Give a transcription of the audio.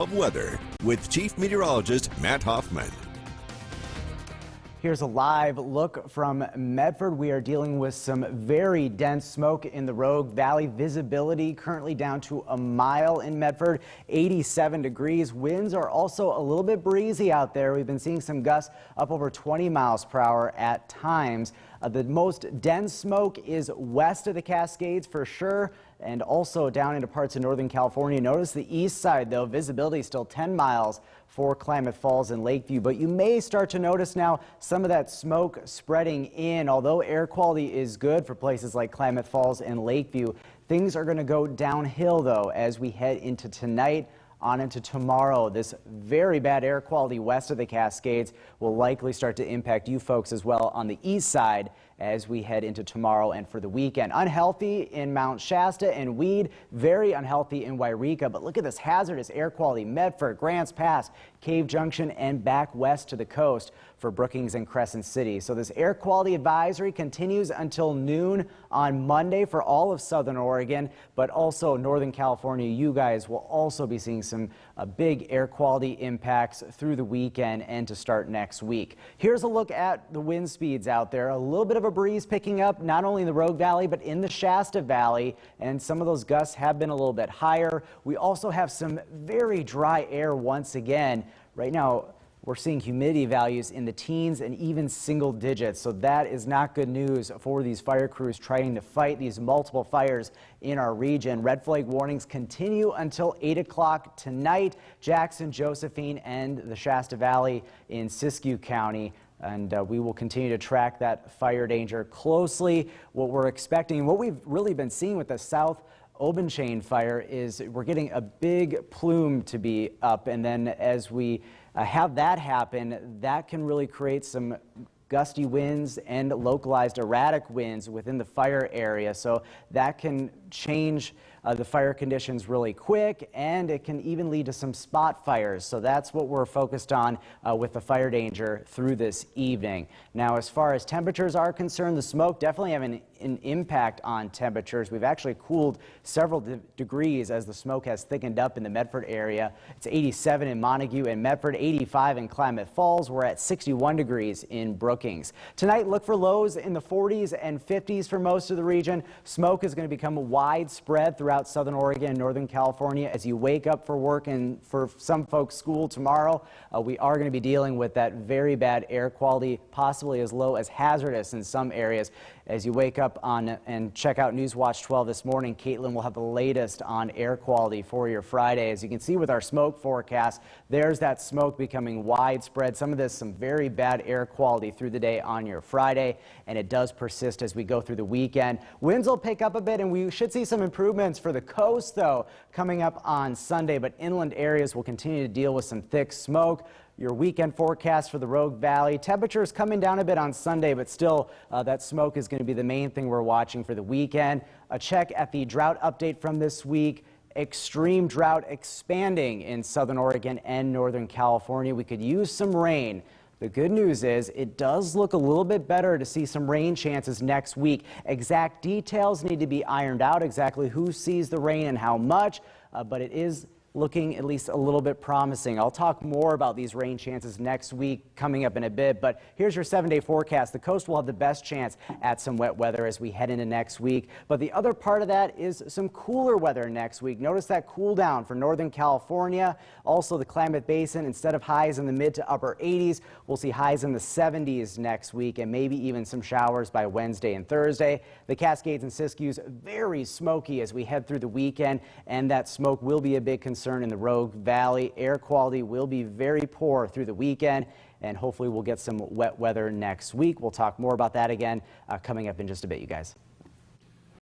of weather with Chief Meteorologist Matt Hoffman. Here's a live look from Medford. We are dealing with some very dense smoke in the Rogue Valley. Visibility currently down to a mile in Medford, 87 degrees. Winds are also a little bit breezy out there. We've been seeing some gusts up over 20 miles per hour at times. The most dense smoke is west of the Cascades for sure, and also down into parts of Northern California. Notice the east side, though, visibility still 10 miles for Klamath Falls and Lakeview, but you may start to notice now some of that smoke spreading in. Although air quality is good for places like Klamath Falls and Lakeview, things are going to go downhill, though, as we head into tonight on into tomorrow. This very bad air quality west of the Cascades will likely start to impact you folks as well on the east side as we head into tomorrow and for the weekend. Unhealthy in Mount Shasta and Weed, very unhealthy in Wairika, but look at this hazardous air quality. Medford, Grants Pass, Cave Junction, and back west to the coast for Brookings and Crescent City. So this air quality advisory continues until noon on Monday for all of Southern Oregon, but also Northern California. You guys will also be seeing some big air quality impacts through the weekend and to start next week. Here's a look at the wind speeds out there. A little bit of a breeze picking up not only in the Rogue Valley but in the Shasta Valley, and some of those gusts have been a little bit higher. We also have some very dry air once again. Right now we're seeing humidity values in the teens and even single digits, so that is not good news for these fire crews trying to fight these multiple fires in our region. Red flag warnings continue until 8 o'clock tonight. Jackson, Josephine, and the Shasta Valley in Siskiyou County. And we will continue to track that fire danger closely. What we're expecting, what we've really been seeing with the South Obanchain fire is we're getting a big plume to be up, and then as we have that happen, that can really create some gusty winds and localized erratic winds within the fire area. So that can change the fire conditions really quick, and it can even lead to some spot fires. So that's what we're focused on with the fire danger through this evening. Now, as far as temperatures are concerned, the smoke definitely having an impact on temperatures. We've actually cooled several degrees as the smoke has thickened up in the Medford area. It's 87 in Montague and Medford, 85 in Klamath Falls. We're at 61 degrees in Brookings. Tonight, look for lows in the 40s and 50s for most of the region. Smoke is going to become widespread throughout Southern Oregon and Northern California as you wake up for work, and for some folks school tomorrow. We are going to be dealing with that very bad air quality, possibly as low as hazardous in some areas. As you wake up on and check out Newswatch 12 this morning, Caitlin will have the latest on air quality for your Friday. As you can see with our smoke forecast, there's that smoke becoming widespread. Some of this, some very bad air quality through the day on your Friday, and it does persist as we go through the weekend. Winds will pick up a bit, and we should see some improvements for the coast, though, coming up on Sunday, but inland areas will continue to deal with some thick smoke. Your weekend forecast for the Rogue Valley, temperatures coming down a bit on Sunday, but still that smoke is going to be the main thing we're watching for the weekend. A check at the drought update from this week. Extreme drought expanding in Southern Oregon and Northern California. We could use some rain. The good news is it does look a little bit better to see some rain chances next week. Exact details need to be ironed out, exactly who sees the rain and how much, but it is looking at least a little bit promising. I'll talk more about these rain chances next week coming up in a bit, but here's your 7-day forecast. The coast will have the best chance at some wet weather as we head into next week, but the other part of that is some cooler weather next week. Notice that cool down for Northern California, also the Klamath Basin. Instead of highs in the mid to upper 80s, we'll see highs in the 70s next week, and maybe even some showers by Wednesday and Thursday. The Cascades and Siskiyous very smoky as we head through the weekend, and that smoke will be a big concern in the Rogue Valley. Air quality will be very poor through the weekend, and hopefully we'll get some wet weather next week. We'll talk more about that again coming up in just a bit, you guys.